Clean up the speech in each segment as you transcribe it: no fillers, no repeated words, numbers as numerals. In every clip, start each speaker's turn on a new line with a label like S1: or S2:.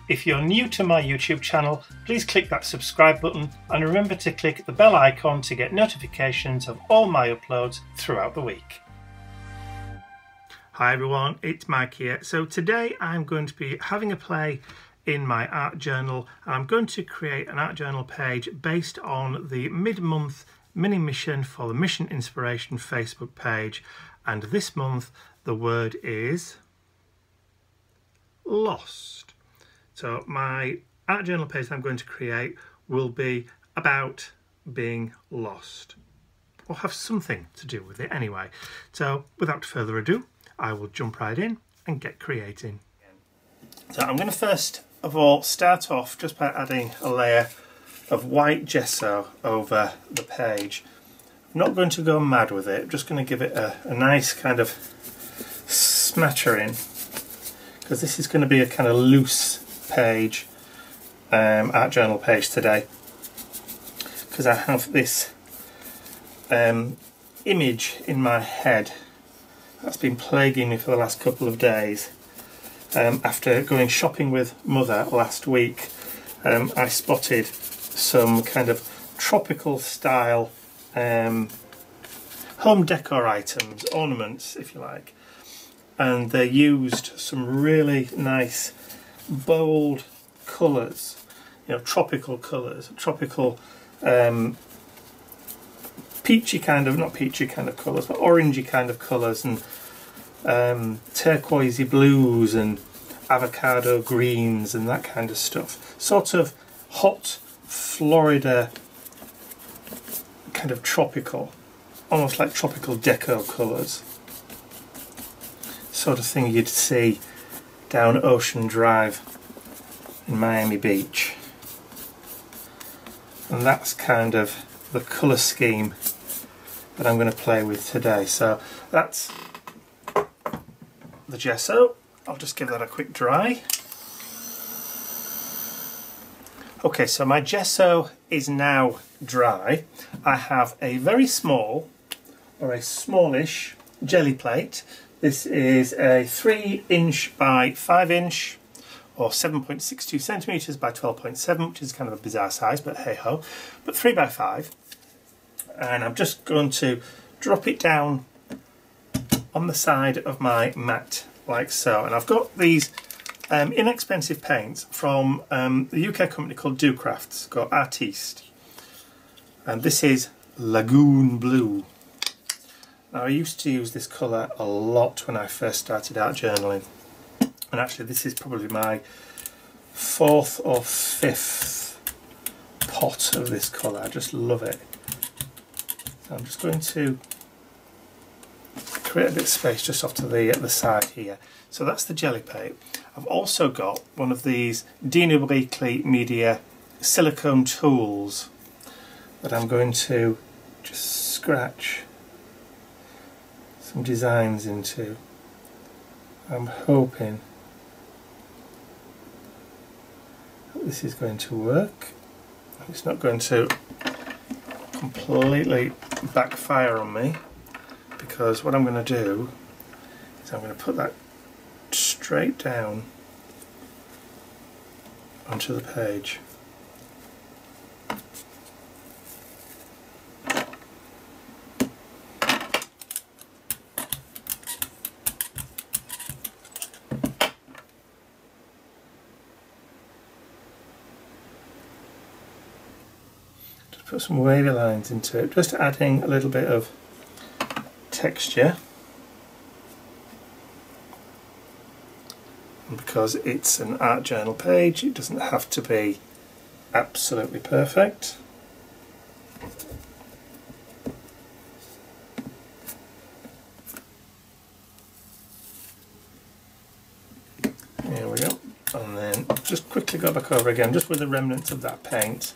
S1: If you're new to my YouTube channel, please click that subscribe button and remember to click the bell icon to get notifications of all my uploads throughout the week. Hi everyone, it's Mike here. So today I'm going to be having a play in my art journal, and I'm going to create an art journal page based on the mid-month mini mission for the Mission Inspiration Facebook page, and this month the word is lost. So my art journal page that I'm going to create will be about being lost, or have something to do with it anyway. So without further ado, I will jump right in and get creating. So I'm going to first of all start off just by adding a layer of white gesso over the page. I'm not going to go mad with it, I'm just going to give it a nice kind of smattering, because this is going to be a kind of loose page, art journal page today, because I have this image in my head that's been plaguing me for the last couple of days. After going shopping with Mother last week, I spotted some kind of tropical style home decor items, ornaments if you like, and they used some really nice bold colours, you know, tropical colours, tropical peachy kind of, not peachy kind of colours, but orangey kind of colours, and turquoisey blues and avocado greens and that kind of stuff. Sort of hot Florida kind of tropical, almost like tropical deco colours. Sort of thing you'd see down Ocean Drive in Miami Beach. And that's kind of the colour scheme that I'm going to play with today. So that's the gesso. I'll just give that a quick dry. Okay, so my gesso is now dry. I have a very small, or a smallish, jelly plate. This is a 3" by 5", or 7.62 centimetres by 12.7, which is kind of a bizarre size, but hey ho. But 3 by 5, and I'm just going to drop it down on the side of my mat like so. And I've got these inexpensive paints from the UK company called Docrafts, called Artiste, and this is Lagoon Blue. Now, I used to use this colour a lot when I first started art journaling, and actually this is probably my 4th or 5th pot of this colour. I just love it. So I'm just going to create a bit of space just off to the side here. So that's the jelly paint. I've also got one of these Dina Wakley Media silicone tools that I'm going to just scratch some designs into. I'm hoping that this is going to work. It's not going to completely backfire on me, because what I'm going to do is I'm going to put that straight down onto the page. Just put some wavy lines into it, just adding a little bit of texture. And because it's an art journal page, it doesn't have to be absolutely perfect. There we go. And then just quickly go back over again, just with the remnants of that paint.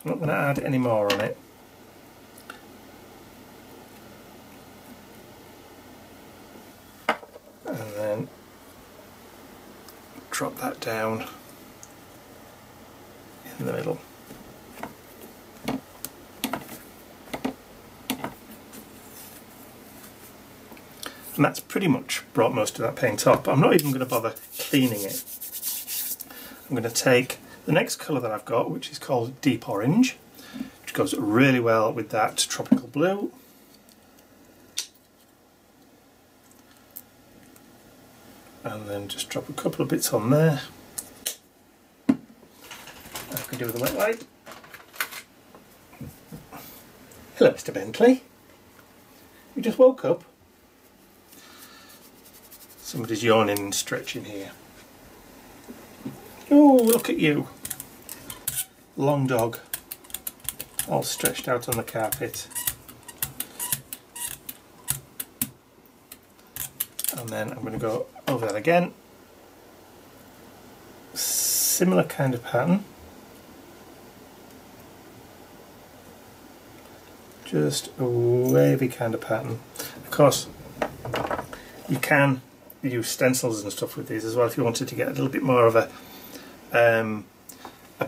S1: I'm not going to add any more on it. And then drop that down in the middle. And that's pretty much brought most of that paint up. I'm not even going to bother cleaning it. I'm going to take the next colour that I've got, which is called Deep Orange, which goes really well with that tropical blue. And then just drop a couple of bits on there. I can do with a wet wipe. Hello, Mr. Bentley. You just woke up? Somebody's yawning and stretching here. Oh, look at you. Long dog. All stretched out on the carpet. And then I'm going to go over that again. Similar kind of pattern. Just a wavy kind of pattern. Of course, you can use stencils and stuff with these as well if you wanted to get a little bit more of a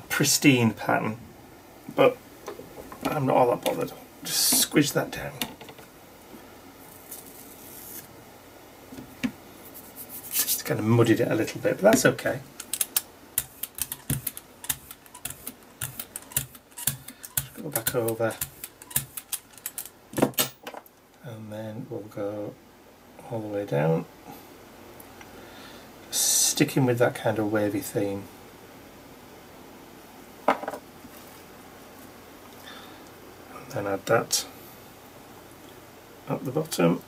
S1: pristine pattern, but I'm not all that bothered. Just squish that down. Just kind of muddied it a little bit, but that's okay. Just go back over, and then we'll go all the way down, sticking with that kind of wavy theme. And then add that at the bottom.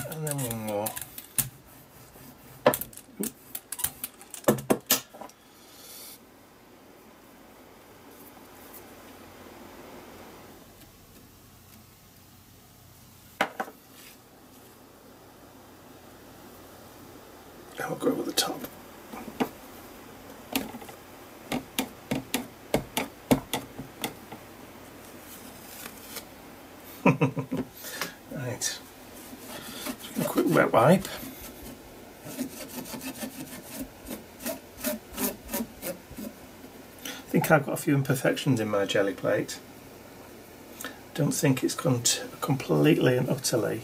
S1: And then one more. I'll go over the top. Right. Just a quick wet wipe. I think I've got a few imperfections in my jelly plate. Don't think it's gone completely and utterly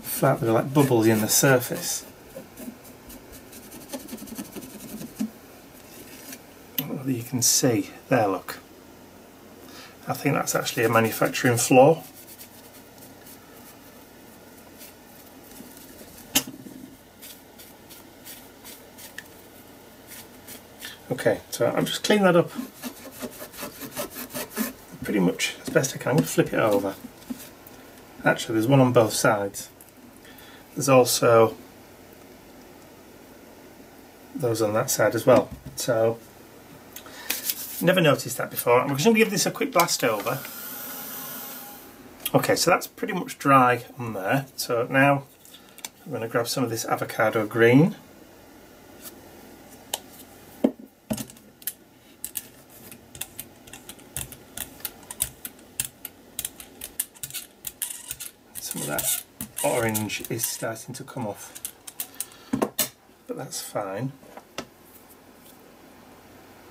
S1: flat. There are like bubbles in the surface. You can see there, look. I think that's actually a manufacturing flaw. Okay, so I'm just cleaning that up pretty much as best I can. I'm going to flip it over. Actually, there's one on both sides. There's also those on that side as well. So never noticed that before. I'm just going to give this a quick blast over. Okay, so that's pretty much dry on there. So now I'm going to grab some of this avocado green. Some of that orange is starting to come off, but that's fine.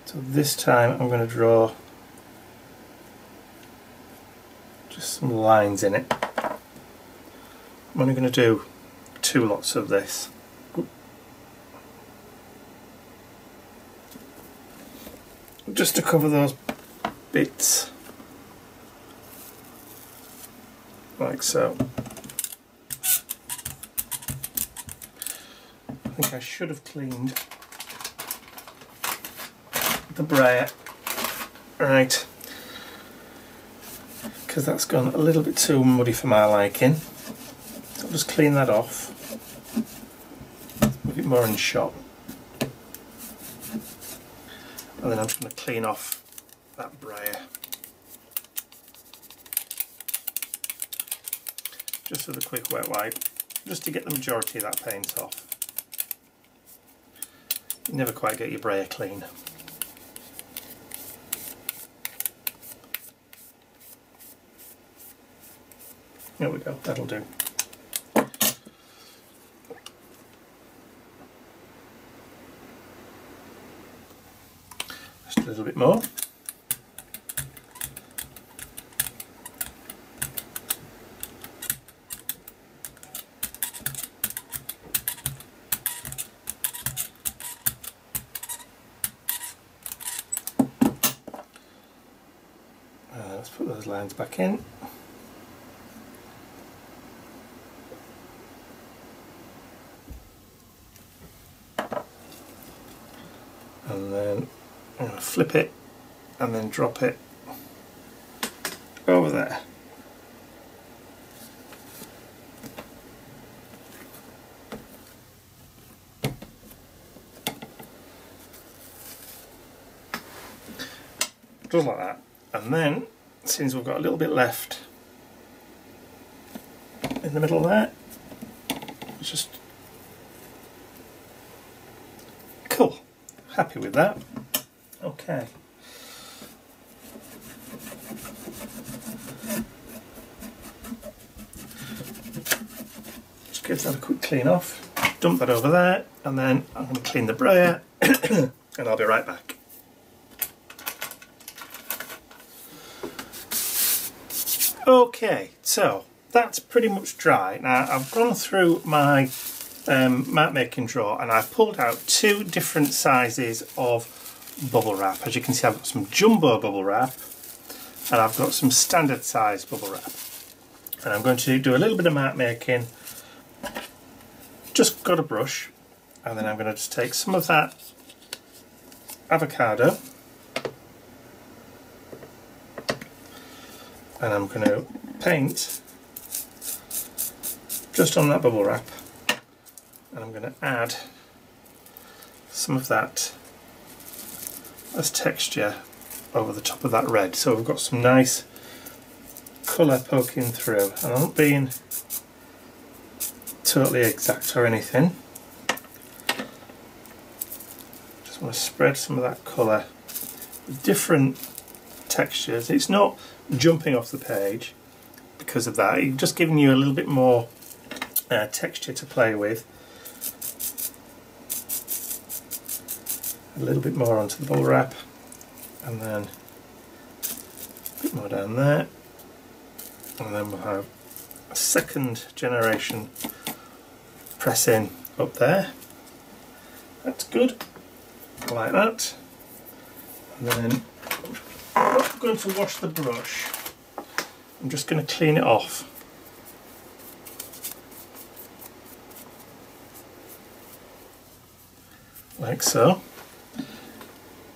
S1: So this time I'm going to draw just some lines in it. I'm only going to do 2 lots of this. Just to cover those bits, like so. I think I should have cleaned the brayer, right, because that's gone a little bit too muddy for my liking. So I'll just clean that off, move it more in shot, and then I'm just going to clean off that brayer just with a quick wet wipe, just to get the majority of that paint off. You never quite get your brayer clean. There we go, that'll do. Just a little bit more. those lines back in. And then I'm going to flip it and then drop it over there. Just like that. And then, since we've got a little bit left in the middle there, just cool. Happy with that. Okay. Just give that a quick clean off. Dump that over there, and then I'm going to clean the brayer, and I'll be right back. Okay, so that's pretty much dry. Now I've gone through my mat making drawer and I've pulled out two different sizes of bubble wrap. As you can see, I've got some jumbo bubble wrap and I've got some standard size bubble wrap. And I'm going to do a little bit of mat making. Just got a brush, and then I'm going to just take some of that avocado and I'm going to paint just on that bubble wrap, and I'm going to add some of that as texture over the top of that red, so we've got some nice colour poking through. I'm not being totally exact or anything, just want to spread some of that colour with different textures. It's not jumping off the page because of that, it's just giving you a little bit more texture to play with. A little bit more onto the bubble wrap, and then a bit more down there, and then we'll have a second generation pressing up there. That's good, like that. And then I'm not going to wash the brush, I'm just going to clean it off. Like so.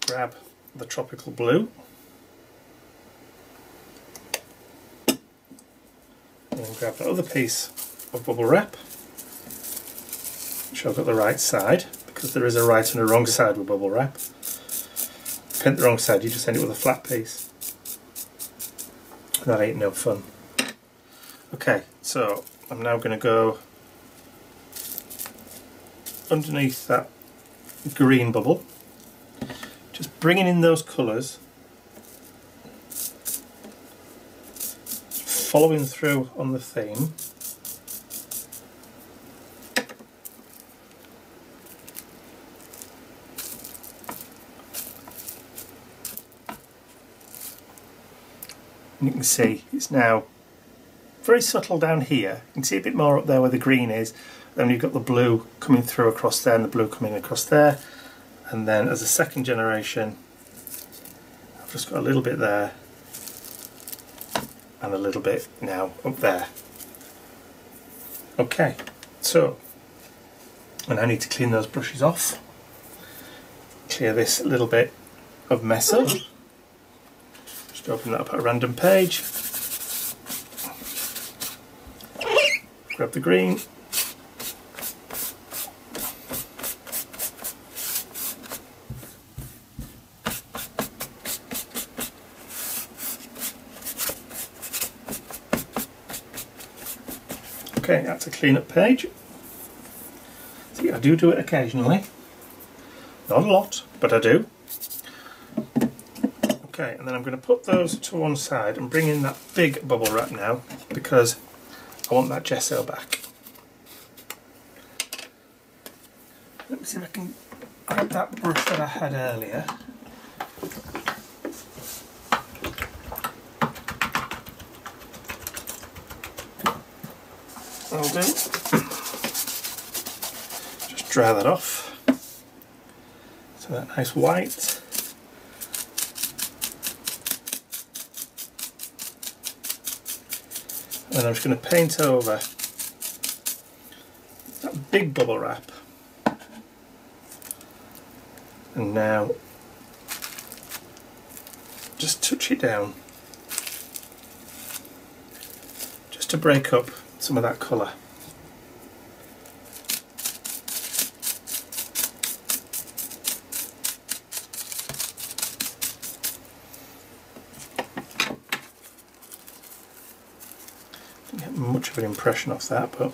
S1: Grab the tropical blue, and then grab the other piece of bubble wrap, which I've got the right side, because there is a right and a wrong side with bubble wrap. If you paint the wrong side, you just end up with a flat piece. That ain't no fun. Okay, so I'm now going to go underneath that green bubble, just bringing in those colours, following through on the theme. And you can see it's now very subtle down here. You can see a bit more up there where the green is. Then you've got the blue coming through across there and the blue coming across there. And then as a second generation, I've just got a little bit there and a little bit now up there. Okay, so, and I need to clean those brushes off. Clear this little bit of mess up. Just open that up at a random page. Grab the green. Okay, that's a clean-up page. See, I do it occasionally. Not a lot, but I do. Okay, and then I'm going to put those to one side and bring in that big bubble wrap now, because I want that gesso back. Let me see if I can grab that brush that I had earlier. That'll do. Just dry that off. So that nice white. And I'm just going to paint over that big bubble wrap. And now just touch it down just to break up some of that colour. Didn't get much of an impression off that, but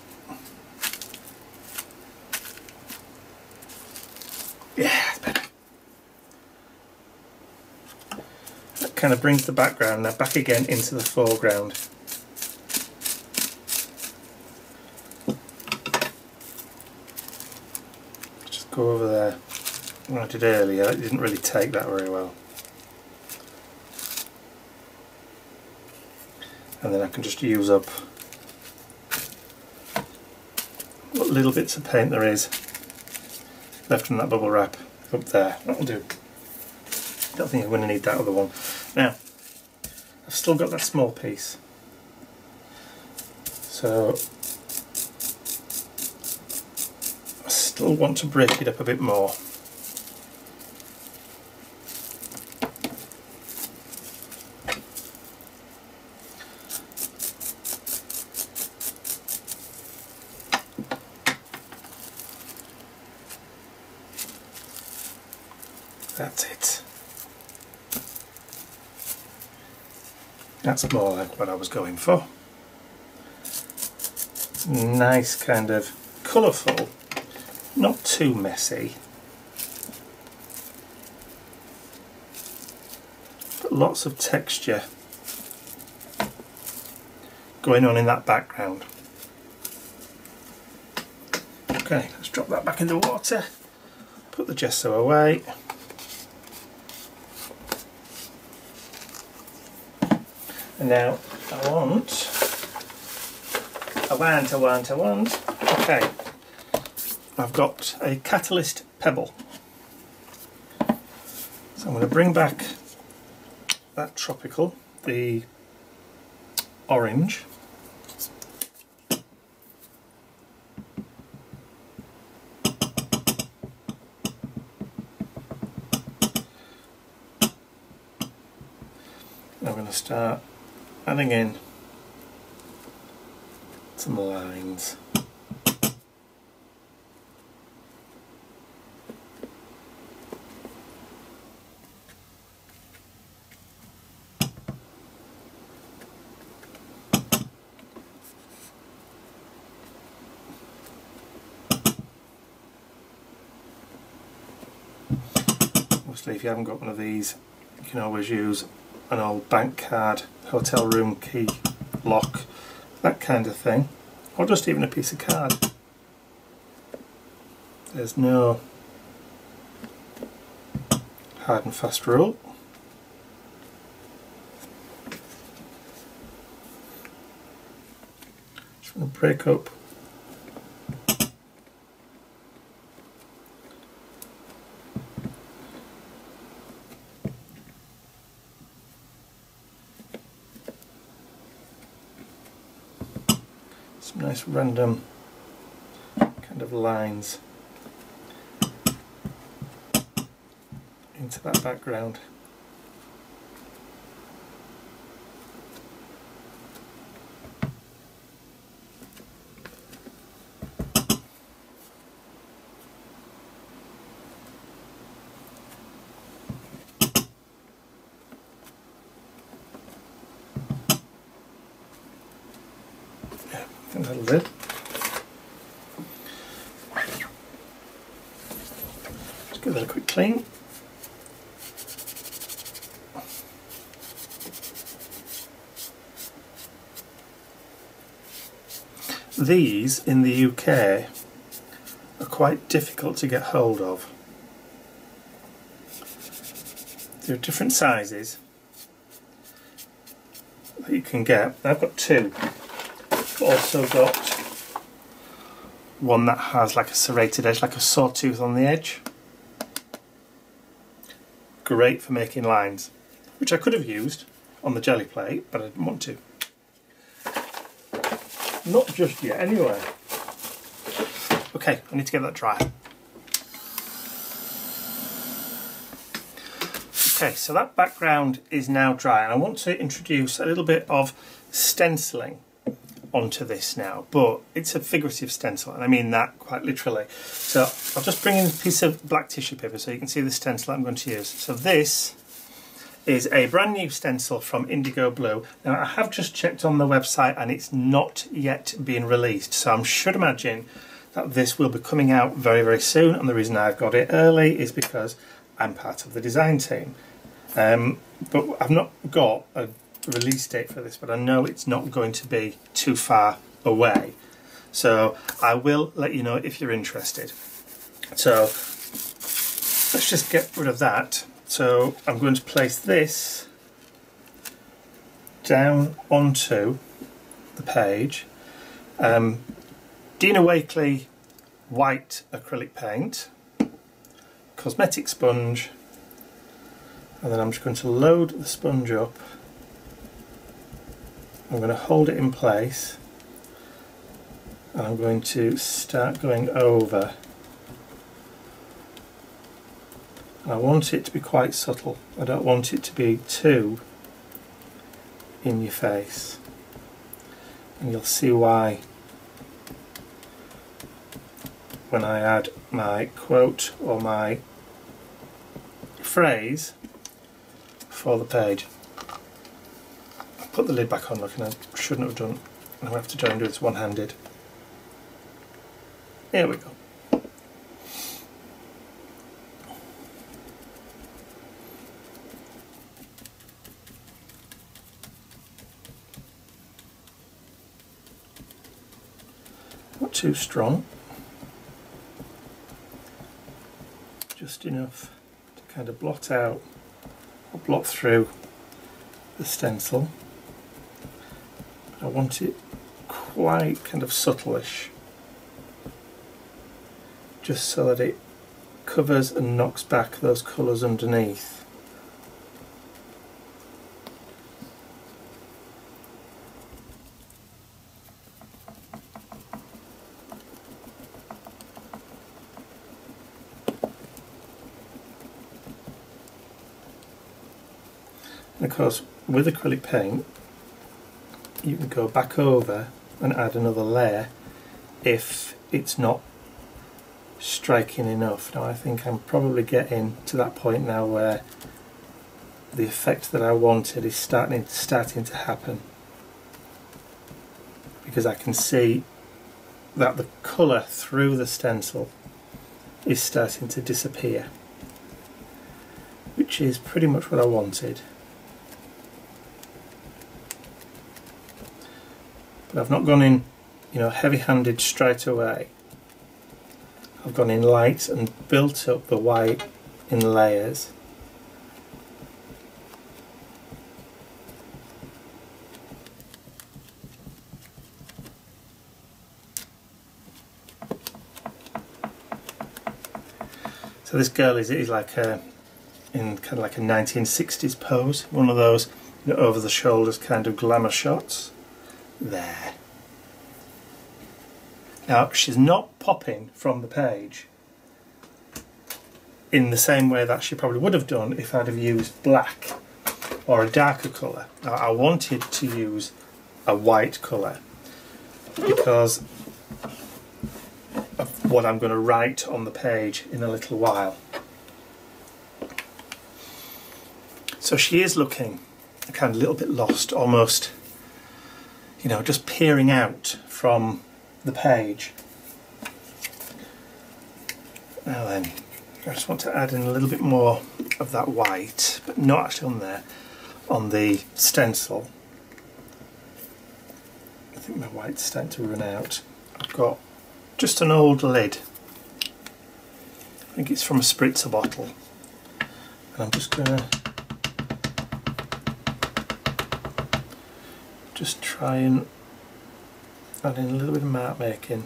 S1: yeah, it's better. That kind of brings the background now back again into the foreground. Just go over there. What I did earlier, it didn't really take that very well. And then I can just use up what little bits of paint there is left on that bubble wrap up there. That'll do. Don't think I'm going to need that other one. Now, I've still got that small piece, so I still want to break it up a bit more. That's it. That's more like what I was going for. Nice kind of colourful, not too messy, but lots of texture going on in that background. Okay, let's drop that back in the water, put the gesso away. And now I want, okay, I've got a catalyst pebble. So I'm going to bring back that tropical, the orange. I'm going to start adding in some lines. Obviously, if you haven't got one of these, you can always use an old bank card, hotel room key, lock, that kind of thing, or just even a piece of card. There's no hard and fast rule. Just going to break up some nice random kind of lines into that background. I think that'll do. Just give that a quick clean. These in the UK are quite difficult to get hold of. There are different sizes that you can get. I've got two. I've also got one that has like a serrated edge, like a sawtooth on the edge. Great for making lines, which I could have used on the jelly plate, but I didn't want to. Not just yet, anyway. Okay, I need to get that dry. Okay, so that background is now dry, and I want to introduce a little bit of stenciling onto this now, but it's a figurative stencil, and I mean that quite literally. So I'll just bring in a piece of black tissue paper so you can see the stencil I'm going to use. So this is a brand new stencil from Indigo Blue. Now I have just checked on the website and it's not yet been released, so I should imagine that this will be coming out very, very soon, and the reason I've got it early is because I'm part of the design team. But I've not got a release date for this, but I know it's not going to be too far away, so I will let you know if you're interested. So let's just get rid of that. So I'm going to place this down onto the page. Dina Wakley white acrylic paint, cosmetic sponge, and then I'm just going to load the sponge up. I'm going to hold it in place, and I'm going to start going over. I want it to be quite subtle. I don't want it to be too in your face, and you'll see why when I add my quote or my phrase for the page. I'll put the lid back on, look, and I shouldn't have done, and I have to try and do this one-handed. Here we go. Not too strong, just enough to kind of blot out or blot through the stencil. I want it quite kind of subtle-ish, just so that it covers and knocks back those colours underneath. And of course, with acrylic paint, you can go back over and add another layer if it's not striking enough. Now I think I'm probably getting to that point now where the effect that I wanted is starting to happen, because I can see that the colour through the stencil is starting to disappear, which is pretty much what I wanted. But I've not gone in, you know, heavy-handed straight away. I've gone in light and built up the white in layers. So this girl is like in kind of like a 1960s pose, one of those, you know, over the shoulders kind of glamour shots. There. Now she's not popping from the page in the same way that she probably would have done if I'd have used black or a darker colour. Now I wanted to use a white colour because of what I'm going to write on the page in a little while. So she is looking kind of a little bit lost, almost, you know, just peering out from the page. Now then, I just want to add in a little bit more of that white, but not actually on there, on the stencil. I think my white's starting to run out. I've got just an old lid. I think it's from a spritzer bottle. And I'm just going to just try and add in a little bit of mark making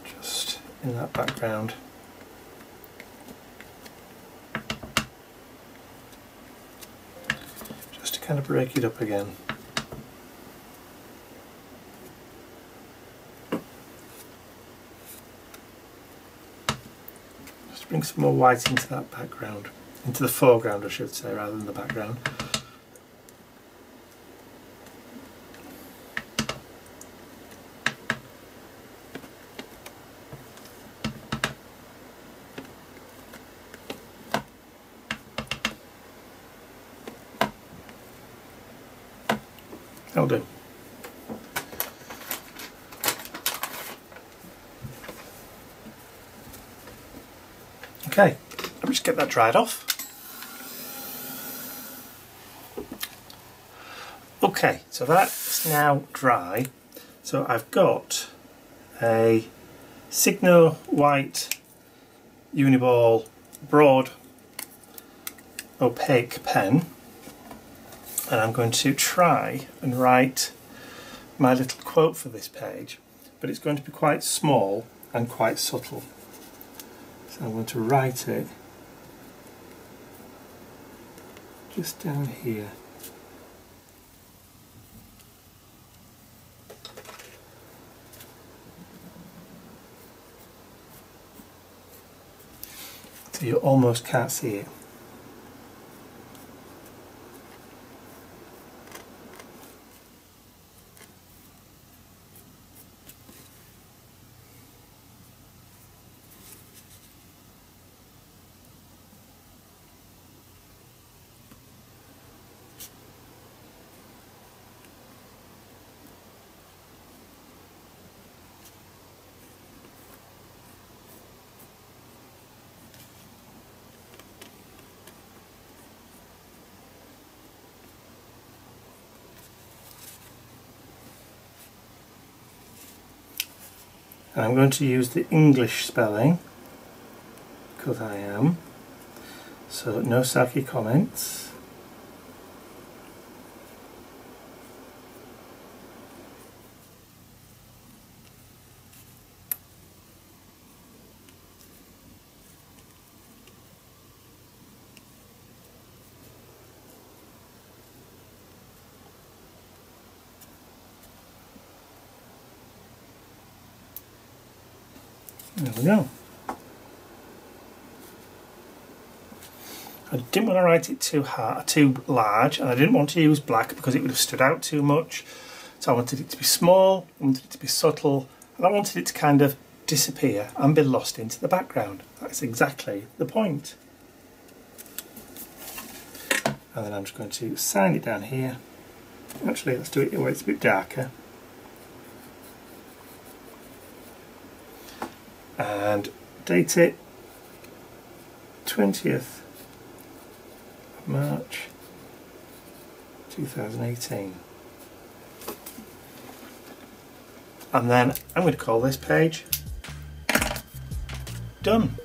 S1: just in that background. Just to kind of break it up again. bring some more white into that background, into the foreground I should say, rather than the background. That'll do. Okay, let me just get that dried off. Okay, so that's now dry. So I've got a Signo white Uniball broad opaque pen, and I'm going to try and write my little quote for this page, but it's going to be quite small and quite subtle. So I'm going to write it just down here. So you almost can't see it. And I'm going to use the English spelling, because I am. So no sarky comments. There we go. I didn't want to write it too hard, too large, and I didn't want to use black because it would have stood out too much. So I wanted it to be small, I wanted it to be subtle, and I wanted it to kind of disappear and be lost into the background. That's exactly the point. And then I'm just going to sign it down here. Actually, let's do it where it's a bit darker. And date it 20th of March 2018. And then I'm going to call this page done.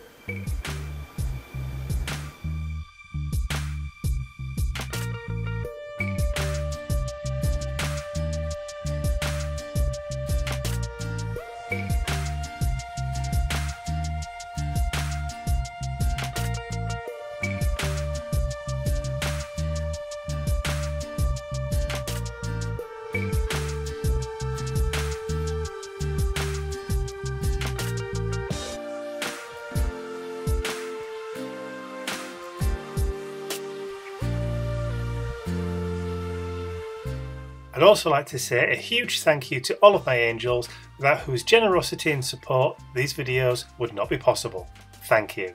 S1: I'd also like to say a huge thank you to all of my angels, without whose generosity and support these videos would not be possible. Thank you.